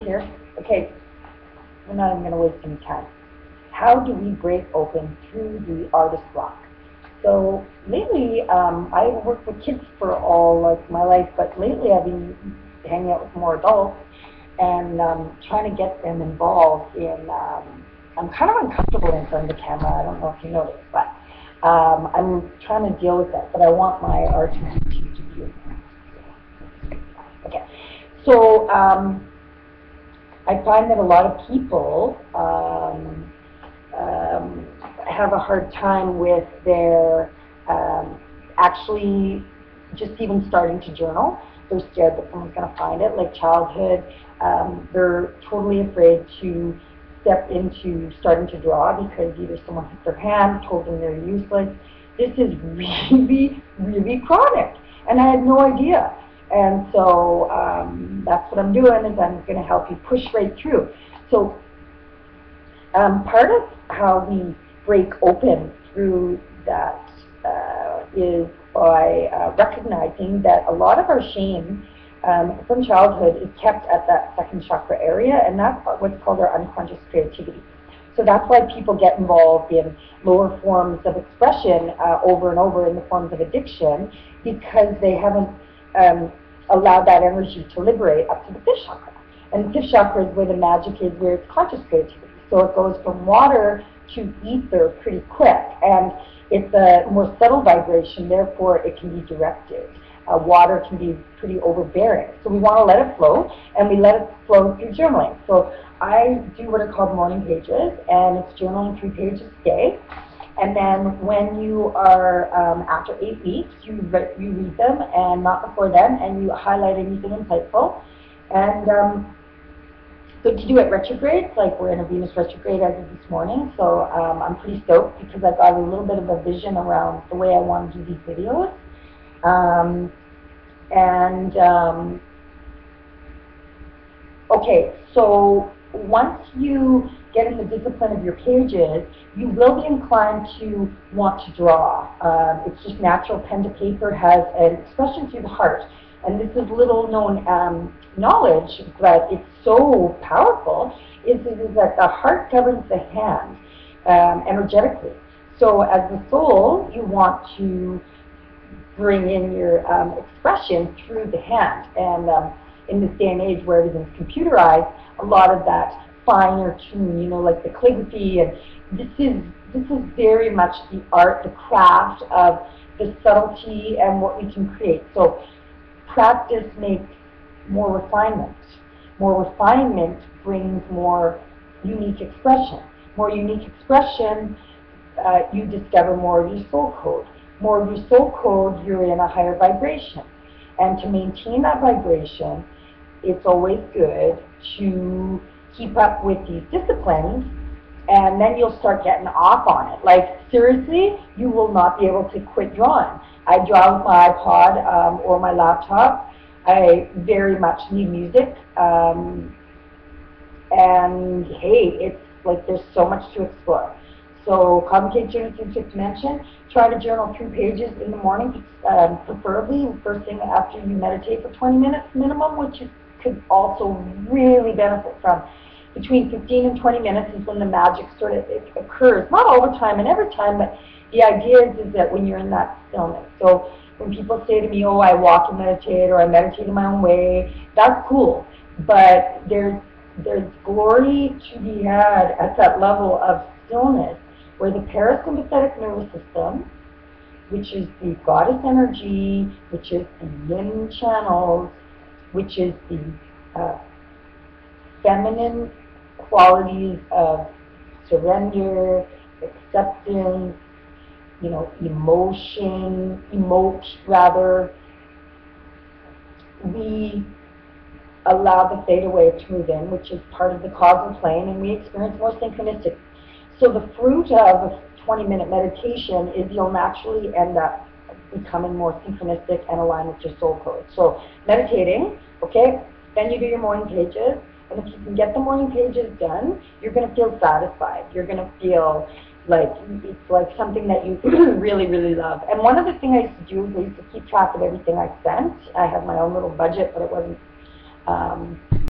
Here. Okay, we're not even going to waste any time. How do we break open through the artist block? So lately, I worked with kids for all like my life, but lately I've been hanging out with more adults and trying to get them involved in. I'm kind of uncomfortable in front of the camera. I don't know if you noticed, but I'm trying to deal with that. But I want my art to be okay. So. I find that a lot of people have a hard time with their actually just even starting to journal. They're scared that someone's going to find it, like childhood. They're totally afraid to step into starting to draw because either someone hit their hand, told them they're useless. This is really, really chronic, and I had no idea. And so that's what I'm doing is I'm going to help you push right through. So part of how we break open through that is by recognizing that a lot of our shame from childhood is kept at that second chakra area, and that's what's called our unconscious creativity. So that's why people get involved in lower forms of expression over and over in the forms of addiction, because they haven't allow that energy to liberate up to the fifth chakra. And the fifth chakra is where the magic is, where it's conscious creativity. So it goes from water to ether pretty quick, and it's a more subtle vibration, therefore it can be directed. Water can be pretty overbearing. So we want to let it flow, and we let it flow through journaling. So I do what are called morning pages, and it's journaling 3 pages a day. And then when you are, after 8 weeks, you read them, and not before then, and you highlight anything insightful. And good to do it retrograde, like we're in a Venus retrograde as of this morning, so I'm pretty stoked because I've got a little bit of a vision around the way I want to do these videos. Okay, so once you get in the discipline of your pages, you will be inclined to want to draw. It's just natural. Pen to paper has an expression through the heart. And this is little known knowledge, but it's so powerful, is that the heart governs the hand energetically. So as the soul, you want to bring in your expression through the hand. And in this day and age where everything's computerized, a lot of that finer tune, like the calligraphy, and this is very much the art, the craft of the subtlety and what we can create. So practice makes more refinement. More refinement brings more unique expression. More unique expression, you discover more of your soul code. More of your soul code, you're in a higher vibration. And to maintain that vibration, it's always good to keep up with these disciplines, and then you'll start getting off on it. Like, seriously, you will not be able to quit drawing. I draw with my iPod or my laptop. I very much need music. And hey, it's like there's so much to explore. So kosmick8 journey through fifth dimension. Try to journal 3 pages in the morning, preferably first thing after you meditate for 20 minutes minimum, which you could also really benefit from. Between 15 and 20 minutes is when the magic sort of occurs. Not all the time and every time, but the idea is that when you're in that stillness. So when people say to me, oh, I walk and meditate, or I meditate in my own way, that's cool. But there's glory to be had at that level of stillness, where the parasympathetic nervous system, which is the goddess energy, which is the yin channels, which is the feminine qualities of surrender, acceptance, emote rather. We allow the theta wave to move in, which is part of the causal plane, and we experience more synchronicity. So the fruit of a 20-minute meditation is you'll naturally end up becoming more synchronistic and aligned with your soul code. So meditating, okay, then you do your morning pages, and if you can get the morning pages done, you're going to feel satisfied. You're going to feel like it's like something that you really, really love. And one of the things I used to do is I used to keep track of everything I spent. I had my own little budget, but it wasn't